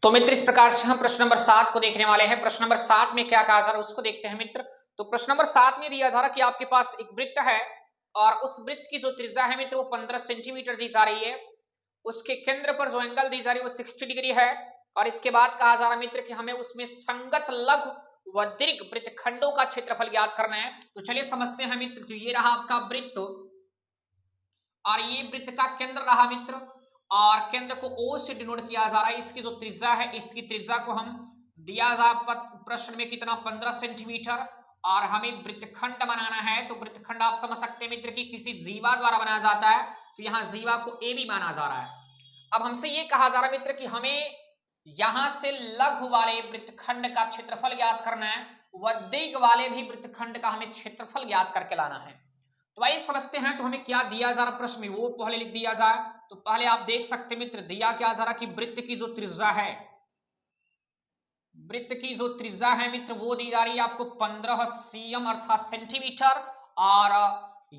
तो मित्र इस प्रकार से हम प्रश्न नंबर 7 को देखने वाले हैं। प्रश्न नंबर 7 में क्या कहा जा रहा है उसको देखते हैं मित्र। तो प्रश्न नंबर 7 में दिया जा रहा है कि आपके पास एक वृत्त है और उस वृत्त की जो त्रिज्या है मित्र वो 15 सेंटीमीटर दी जा रही है। उसके केंद्र पर जो एंगल दी जा रही है वो 60 डिग्री है और इसके बाद कहा जा रहा है मित्र कि हमें उसमें संगत लघु व दीर्घ वृत्तखंडों का क्षेत्रफल ज्ञात करना है। तो चलिए समझते हैं मित्र। तो ये रहा आपका वृत्त और ये वृत्त का केंद्र रहा मित्र और केंद्र को O से डिनोट किया जा रहा है। इसकी जो त्रिज्या है इसकी त्रिज्या को हम दिया जा प्रश्न में कितना 15 सेंटीमीटर और हमें वृत्तखंड बनाना है। तो वृत्तखंड आप समझ सकते हैं मित्र कि किसी जीवा द्वारा बनाया जाता है। तो यहाँ जीवा को ए भी माना जा रहा है। अब हमसे ये कहा जा रहा है मित्र कि हमें यहां से लघु वाले वृत्तखंड का क्षेत्रफल ज्ञात करना है व दीर्घ वाले भी वृत्तखंड का हमें क्षेत्रफल ज्ञात करके लाना है। तो आइए समझते हैं। तो हमें क्या दिया जा रहा प्रश्न में वो पहले लिख दिया जाए। तो पहले आप देख सकते मित्र दिया क्या जा रहा कि वृत्त की जो त्रिज्या है, वृत्त की जो त्रिज्या है मित्र वो दी जा रही है आपको 15 cm अर्थात सेंटीमीटर और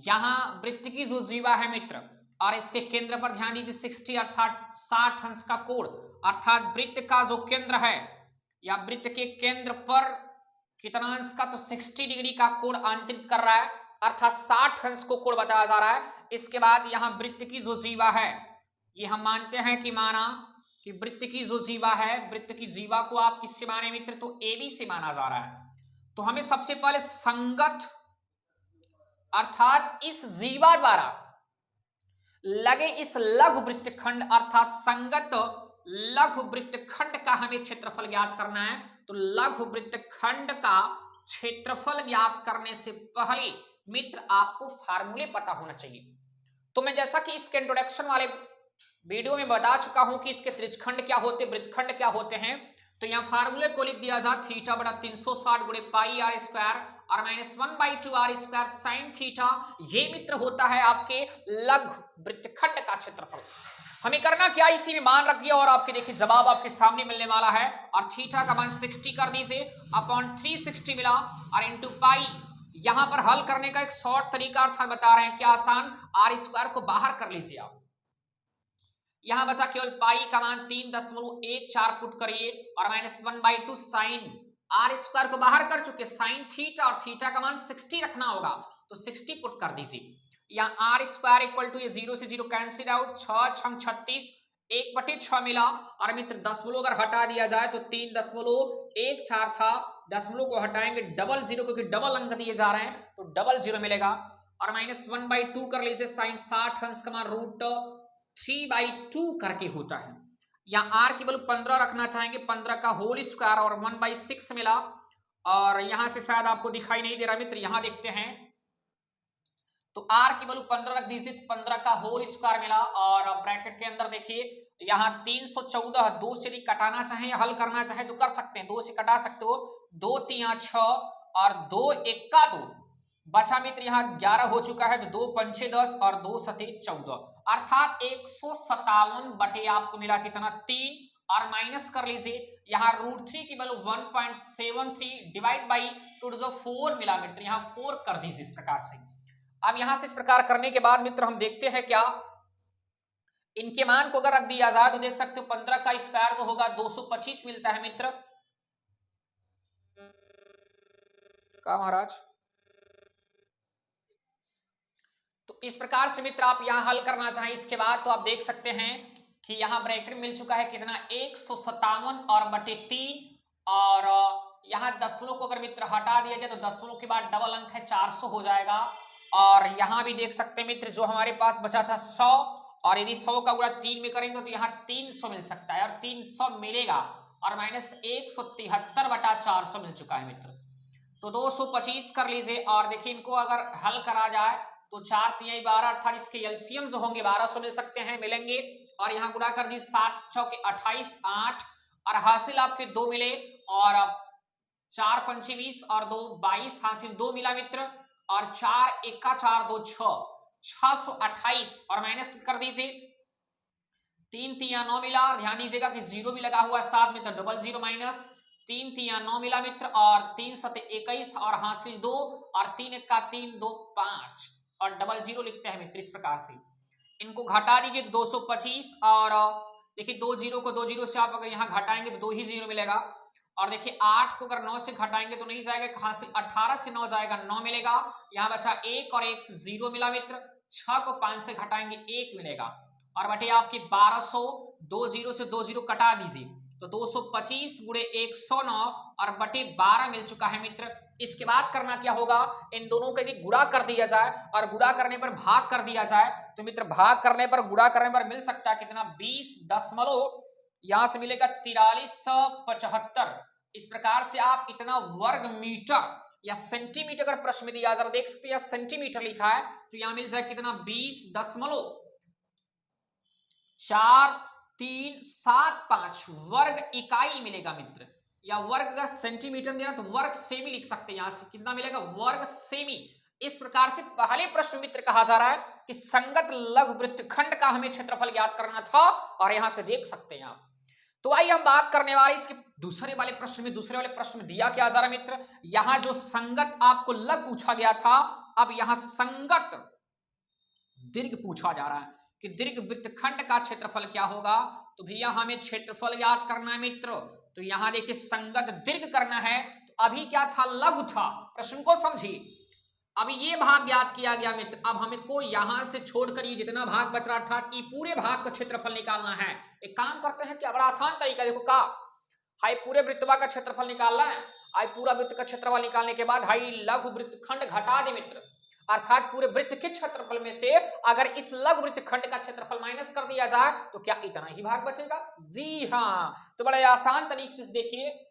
यहां वृत्त की जो जीवा है मित्र और इसके केंद्र पर ध्यान दीजिए 60 अर्थात 60 अंश का कोण अर्थात वृत्त का जो केंद्र है या वृत्त के केंद्र पर कितना अंश का, तो 60 डिग्री का कोण आंतरित कर रहा है अर्थात 60 अंश को कोण बताया जा रहा है। इसके बाद यहां वृत्त की जो जीवा है ये हम मानते हैं कि माना कि वृत्त की जो जीवा है, वृत्त की जीवा को आप किससे माने मित्र, तो AB से माना जा रहा है। तो हमें सबसे पहले संगत अर्थात इस जीवा द्वारा लगे इस लघु वृत्तखंड अर्थात संगत लघु वृत्तखंड का हमें क्षेत्रफल ज्ञात करना है। तो लघु वृत्तखंड का क्षेत्रफल ज्ञात करने से पहले मित्र आपको फार्मूले पता होना चाहिए। तो मैं जैसा कि इसके इंट्रोडक्शन वाले वीडियो में बता चुका हूं कि इसके त्रिज्यखंड क्या होते, वृत्तखंड क्या होते हैं। तो यहाँ फार्मूले को लिख दिया जा थीटा बटा 360 गुणे पाई आर स्क्वायर और -1/2 आर स्क्वायर साइन थीटा। ये मित्र होता है आपके लघु वृत्तखंड का क्षेत्रफल। हमें करना क्या, इसी में मान रखिए और आपके देखिए जवाब आपके सामने मिलने वाला है। और थीटा का मान 60 कर दीजिए अपॉन 360 मिला और इंटू पाई। यहां पर हल करने का एक शॉर्ट तरीका अर्थात बता रहे हैं क्या आसान, आर स्क्वायर को बाहर कर लीजिए आप। यहां बचा केवल पाई का मान 3.14 पुट करिए और -1/2 साइन आर स्क्वायर को बाहर कर चुके साइन थीटा और थीटा का मान 60 रखना होगा तो 60 पुट कर दीजिए। यहाँ आर स्क्वायर इक्वल टू ये 0 से 0 कैंसिल आउट 6 6 36 1/6 मिला और मित्र दशमलव अगर हटा दिया जाए तो 3.14 था, दशमलव को हटाएंगे डबल जीरो क्योंकि डबल अंक दिए जा रहे हैं तो डबल जीरो मिलेगा और -1/2 कर लीजिए साइन 60 अंश का मान √3/2 करके होता है। या आर की वैल्यू 15 रखना चाहेंगे, 15 का होल स्क्वायर और 1/6 मिला और यहां से शायद आपको दिखाई नहीं दे रहा मित्र, यहां देखते हैं तो आर की वैल्यू 15 रख दीजिए, 15 का होल स्क्वायर मिला और ब्रैकेट के अंदर देखिए यहाँ 314 2 से यदि कटाना चाहे या हल करना चाहे तो कर सकते हैं, 2 से कटा सकते हो, 2 3 6 और 2 1 का 2 बचा मित्र यहाँ 11 हो चुका है तो 2 पंचे 10 और 2 सते 14 अर्थात 157 बटे आपको मिला कितना 3 और माइनस कर लीजिए यहाँ √3 की वैल्यू 1.73 डिवाइड बाई 2 मिला मित्र, यहाँ 4 कर दीजिए इस प्रकार से। अब यहां से इस प्रकार करने के बाद मित्र हम देखते हैं क्या इनके मान को अगर रख दिया जाए तो देख सकते हो 15 का स्क्वायर जो होगा 225 मिलता है मित्र। क्या महाराज, तो इस प्रकार से मित्र आप यहां हल करना चाहें इसके बाद तो आप देख सकते हैं कि यहां ब्रैकेट मिल चुका है कितना 157 और बटे 3 और यहां दशमलव को अगर मित्र हटा दिया जाए तो दशमलव के बाद डबल अंक है 400 हो जाएगा और यहां भी देख सकते हैं मित्र जो हमारे पास बचा था 100 और यदि 100 का गुणा 3 में करेंगे तो यहाँ 300 मिल सकता है और 300 मिलेगा और -173 बटा 400 मिल चुका है मित्र। तो 225 कर लीजिए और देखिए इनको अगर हल करा जाए तो 4 3 12 अर्थात इसके एलसीएम जो होंगे 1200 मिल सकते हैं, मिलेंगे और यहाँ गुणा कर दी 7 चौके 28 8 और हासिल आपके 2 मिले और 4 पंचे 20 और 2 22 हासिल 2 मिला मित्र और 4 1 का 4 2 628 और माइनस कर दीजिए 3 3 9 मिला। ध्यान दीजिएगा कि जीरो भी लगा हुआ है साथ में तो डबल जीरो माइनस 3 3 9 मिला मित्र और 3 7 21 और हासिल 2 और 3 1 का 3 2 5 और डबल जीरो लिखते हैं मित्र। इस प्रकार से इनको घटा दीजिए 225 और देखिए 2 जीरो को 2 जीरो से आप अगर यहाँ घटाएंगे तो 2 ही जीरो मिलेगा। और देखिए 8 को अगर 9 से घटाएंगे तो नहीं जाएगा, कहां से 18 से 9 जाएगा, 9 मिलेगा। यहाँ बचा 1 और 1 से 0 मिला मित्र। 6 को 5 से घटाएंगे 1 मिलेगा। और बटे आपकी 1200, 2 जीरो से 2 जीरो कटा दीजिए तो 225 गुणे 109 और बटे 12 मिल चुका है मित्र। इसके बाद करना क्या होगा, इन दोनों का यदि गुणा कर दिया जाए और गुणा करने पर भाग कर दिया जाए तो मित्र भाग करने पर गुणा करने पर मिल सकता है कितना, 20 दशमलव, यहां से मिलेगा 4375। इस प्रकार से आप इतना वर्ग मीटर या सेंटीमीटर अगर प्रश्न में दिया, जरा देख सकते हैं सेंटीमीटर लिखा है तो यहां मिल जाए कितना, 20.4375 वर्ग इकाई मिलेगा मित्र। या वर्ग अगर सेंटीमीटर में देना तो वर्ग सेमी लिख सकते हैं, यहां से कितना मिलेगा, वर्ग सेमी। इस प्रकार से पहले प्रश्न मित्र कहा जा रहा है कि संगत लघु वृत्तखंड का हमें क्षेत्रफल ज्ञात करना था और यहां से देख सकते हैं आप। तो आइए हम बात करने वाले इसके दूसरे वाले प्रश्न में। दूसरे वाले प्रश्न में दिया क्या जा रहा है मित्र, यहां जो संगत आपको लघु पूछा गया था, अब यहां संगत दीर्घ पूछा जा रहा है कि दीर्घ वृत्तखंड का क्षेत्रफल क्या होगा। तो भैया हमें क्षेत्रफल याद करना है मित्र। तो यहां देखिए संगत दीर्घ करना है, तो अभी क्या था, लघु था। प्रश्न को समझिए, अभी ये भाग ज्ञात किया गया मित्र। अब हमको यहां से छोड़कर ये जितना भाग बच रहा था, ये पूरे भाग का क्षेत्रफल निकालना है। एक काम करते हैं, क्या बड़ा आसान तरीका, देखो का हाई पूरे वृत्तवा का क्षेत्रफल निकालना है। हाई पूरा वृत्त का क्षेत्रफल निकालने के बाद हाई लघु वृत्तखंड घटा दे मित्र, अर्थात पूरे वृत्त के क्षेत्रफल में से अगर इस लघु वृत्तखंड का क्षेत्रफल माइनस कर दिया जाए तो क्या इतना ही भाग बचेगा। जी हाँ, तो बड़े आसान तरीके से देखिए,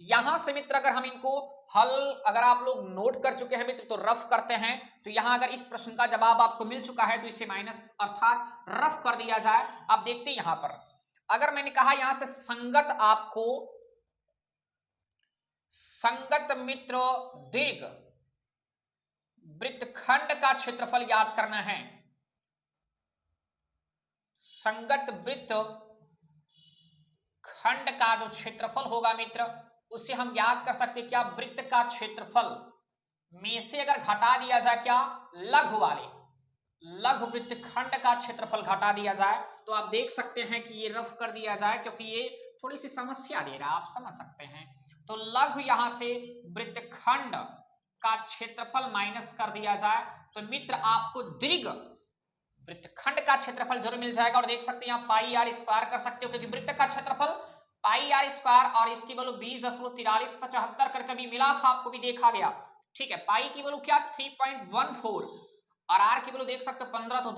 यहां से मित्र अगर हम इनको हल अगर आप लोग नोट कर चुके हैं मित्र तो रफ करते हैं। तो यहां अगर इस प्रश्न का जवाब आपको मिल चुका है तो इसे माइनस अर्थात रफ कर दिया जाए। अब देखते हैं यहां पर, अगर मैंने कहा यहां से संगत आपको संगत मित्र दीर्घ वृत्तखंड का क्षेत्रफल ज्ञात करना है। संगत वृत्त खंड का जो क्षेत्रफल होगा मित्र उसे हम ज्ञात कर सकते हैं। क्या, वृत्त का क्षेत्रफल में से अगर घटा दिया जाए क्या, लघु वाले लघु वृत्तखंड का क्षेत्रफल घटा दिया जाए तो आप देख सकते हैं कि ये रफ कर दिया जाए, क्योंकि ये थोड़ी सी समस्या दे रहा है, आप समझ सकते हैं। तो लघु यहां से वृत्तखंड का क्षेत्रफल माइनस कर दिया जाए तो मित्र आपको दीर्घ वृत्तखंड का क्षेत्रफल जरूर मिल जाएगा। और देख सकते हैं आप पाई आर स्क्वायर कर सकते हो, क्योंकि वृत्त का क्षेत्रफल पाई आर स्क्वायर और इसकी वैल्यू 20.4375 कर कभी मिला था, आपको भी देखा गया। ठीक है, पाई की वैल्यू क्या, 3.14 और आर की वैल्यू देख सकते हो 15, तो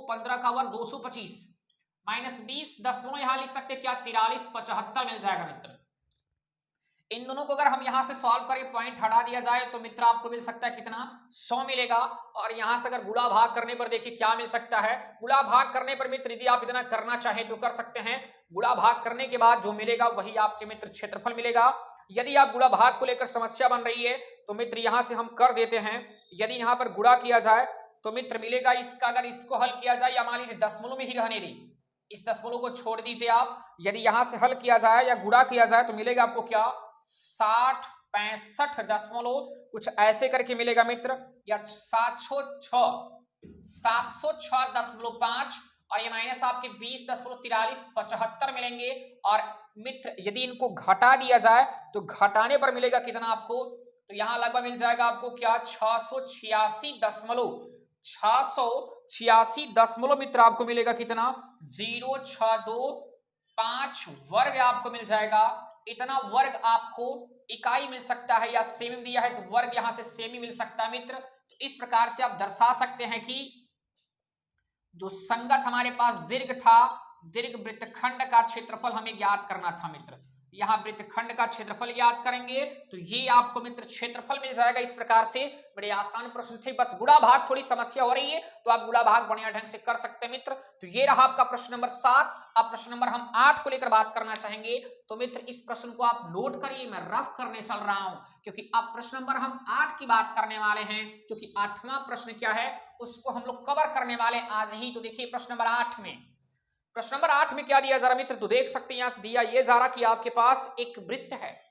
15 का वर्ग 225 माइनस 20 दशमलव यहां लिख सकते क्या, 4375 मिल जाएगा मित्र। इन दोनों को अगर हम यहां से सॉल्व करें, पॉइंट हटा दिया जाए तो मित्र आपको मिल सकता है कितना, 100 मिलेगा। और यहां से अगर गुणा भाग करने पर देखिए क्या मिल सकता है, गुणा भाग करने पर मित्र यदि आप इतना करना चाहें तो कर सकते हैं। गुणा भाग करने के बाद जो मिलेगा वही आपके मित्र क्षेत्रफल मिलेगा। यदि आप गुणा भाग को लेकर समस्या बन रही है तो मित्र यहां से हम कर देते हैं। यदि यहां पर गुणा किया जाए तो मित्र मिलेगा इसका, अगर इसको हल किया जाए या मान लीजिए दशमलव में ही रहने दी, इस दशमलव को छोड़ दीजिए आप। यदि यहां से हल किया जाए या गुणा किया जाए तो मिलेगा आपको क्या, 60 65 दशमलव कुछ ऐसे करके मिलेगा मित्र, या 706.5 और ये माइनस आपके 20.4375 मिलेंगे। और मित्र यदि इनको घटा दिया जाए तो घटाने पर मिलेगा कितना आपको, तो यहां लगभग मिल जाएगा आपको क्या, 686 दशमलव मित्र आपको मिलेगा कितना, 0625 वर्ग आपको मिल जाएगा। इतना वर्ग आपको इकाई मिल सकता है, या सेमी दिया है तो वर्ग यहां से सेमी मिल सकता है मित्र। तो इस प्रकार से आप दर्शा सकते हैं कि जो संगत हमारे पास दीर्घ था, दीर्घ वृत्तखंड का क्षेत्रफल हमें ज्ञात करना था मित्र। यहां वृत्तखंड का क्षेत्रफल ज्ञात करेंगे तो ये आपको मित्र क्षेत्रफल मिल जाएगा। इस प्रकार से बड़े आसान प्रश्न थे, बस गुणा भाग थोड़ी समस्या हो रही है तो आप गुणा भाग बढ़िया ढंग से कर सकते हैं मित्र। तो ये रहा आपका प्रश्न नंबर 7। अब प्रश्न नंबर हम 8 को लेकर बात करना चाहेंगे। तो मित्र इस प्रश्न को आप नोट करिए, मैं रफ करने चल रहा हूं क्योंकि अब प्रश्न नंबर हम 8 की बात करने वाले हैं, क्योंकि 8वां प्रश्न क्या है उसको हम लोग कवर करने वाले आज ही। तो देखिए प्रश्न नंबर 8 में, प्रश्न नंबर 8 में क्या दिया जा रहा मित्र, तो देख सकते हैं यहां से दिया ये जा रहा कि आपके पास एक वृत्त है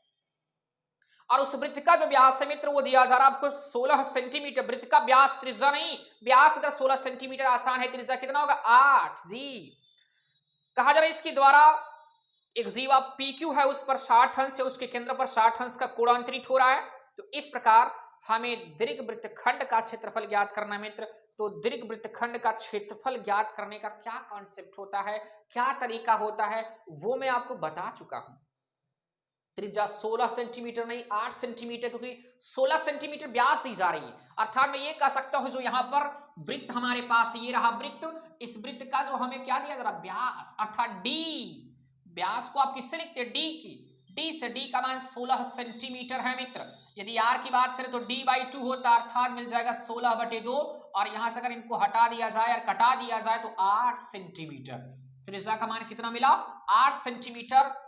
और उस वृत्त का जो व्यास है मित्र वो दिया जा रहा आपको 16 सेंटीमीटर। वृत्त का व्यास, त्रिज्या नहीं, व्यास अगर 16 सेंटीमीटर आसान है, त्रिज्या कितना होगा 8। जी कहा जा रहा है इसके द्वारा एक जीवा PQ है उस पर 60 अंश से उसके केंद्र पर 60 अंश का कोण अंतरित हो रहा है। तो इस प्रकार हमें दीर्घवृत्तखंड का क्षेत्रफल ज्ञात करना है मित्र। तो दीर्घवृत्तखंड का क्षेत्रफल ज्ञात करने का क्या कॉन्सेप्ट होता है, क्या तरीका होता है, वो मैं आपको बता चुका हूं। त्रिज्या 16 सेंटीमीटर नहीं 8 सेंटीमीटर, क्योंकि 16 सेंटीमीटर व्यास दी जा रही है। अर्थात मैं ये कह सकता हूं जो यहां पर वृत्त हमारे पास ये रहा वृत्त, इस वृत्त का जो हमें क्या दिया जा रहा व्यास अर्थात डी, व्यास को आप किससे लिखते हैं डी की, डी से, डी का मान 16 सेंटीमीटर है मित्र। यदि आर की बात करें तो d/2 होता है, अर्थात मिल जाएगा 16/2, और यहां से अगर इनको हटा दिया जाए और कटा दिया जाए तो 8 सेंटीमीटर। त्रिज्या का मान कितना मिला 8 सेंटीमीटर।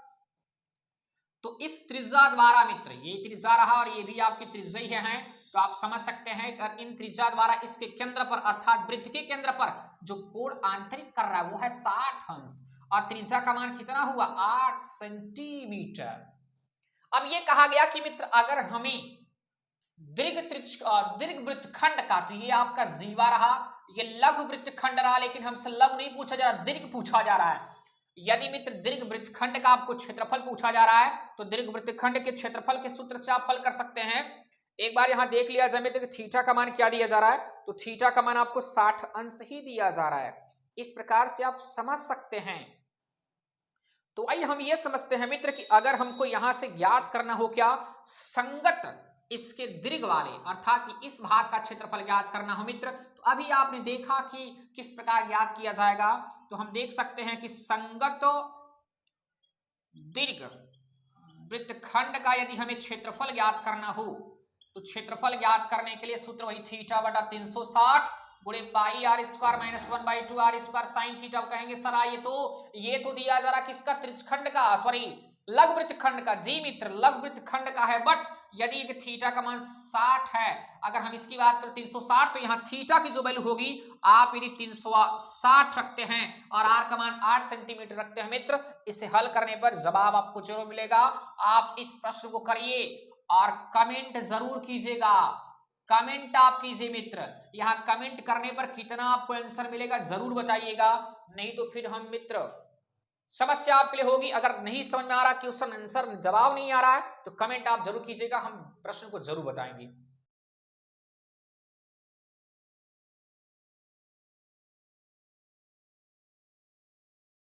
तो इस त्रिज्या द्वारा मित्र, ये त्रिज्या रहा और ये भी आपकी त्रिज्या है, तो आप समझ सकते हैं कि इन त्रिज्या द्वारा इसके केंद्र पर अर्थात वृत्त के केंद्र पर जो कोण आंतरित कर रहा है वो है 60 अंश, और त्रिज्या का मान कितना हुआ 8 सेंटीमीटर। अब ये कहा गया कि मित्र अगर हमें दीर्घवृत्तखंड का, तो ये आपका जीवा रहा, ये लघु वृत्तखंड रहा, लेकिन हमसे लघु नहीं पूछा जा रहा, दीर्घ पूछा जा रहा है। यदि मित्र दीर्घवृत्तखंड का आपको क्षेत्रफल पूछा जा रहा है तो दीर्घवृत्तखंड के क्षेत्रफल के सूत्र से आप हल कर सकते हैं। एक बार यहां देख लिया जाए मित्र, थीटा का मान क्या दिया जा रहा है, तो थीटा का मान आपको 60 अंश ही दिया जा रहा है। इस प्रकार से आप समझ सकते हैं। तो आइए हम ये समझते हैं मित्र कि अगर हमको यहां से ज्ञात करना हो क्या, संगत इसके दीर्घ वाले अर्थात कि इस भाग का क्षेत्रफल ज्ञात करना हो मित्र, तो अभी आपने देखा कि किस प्रकार ज्ञात किया जाएगा। तो हम देख सकते हैं कि संगत दीर्घ वृत्तखंड का यदि हमें क्षेत्रफल ज्ञात करना हो तो क्षेत्रफल ज्ञात करने के लिए सूत्र वही थीटा बटा 360 गुणे पाई r square minus 1/2 r square sine theta. कहेंगे सर ये तो दिया जा रहा किसका, त्रिज्यखंड का, सॉरी लघुवृत्तखंड का। जी मित्र लघुवृत्तखंड का है, बट यदि एक थीटा का मान 60 है, अगर हम इसकी बात करें 360, तो यहाँ थीटा की जो वैल्यू होगी आप यदि 360 रखते हैं और r का मान 8 सेंटीमीटर रखते हैं मित्र, इसे हल करने पर जवाब आपको जरूर मिलेगा। आप इस प्रश्न को करिए और कमेंट जरूर कीजिएगा, कमेंट आप कीजिए मित्र। यहाँ कमेंट करने पर कितना आपको आंसर मिलेगा जरूर बताइएगा, नहीं तो फिर हम मित्र समस्या आपके लिए होगी। अगर नहीं समझ में आ रहा, क्वेश्चन आंसर जवाब नहीं आ रहा है, तो कमेंट आप जरूर कीजिएगा, हम प्रश्न को जरूर बताएंगे।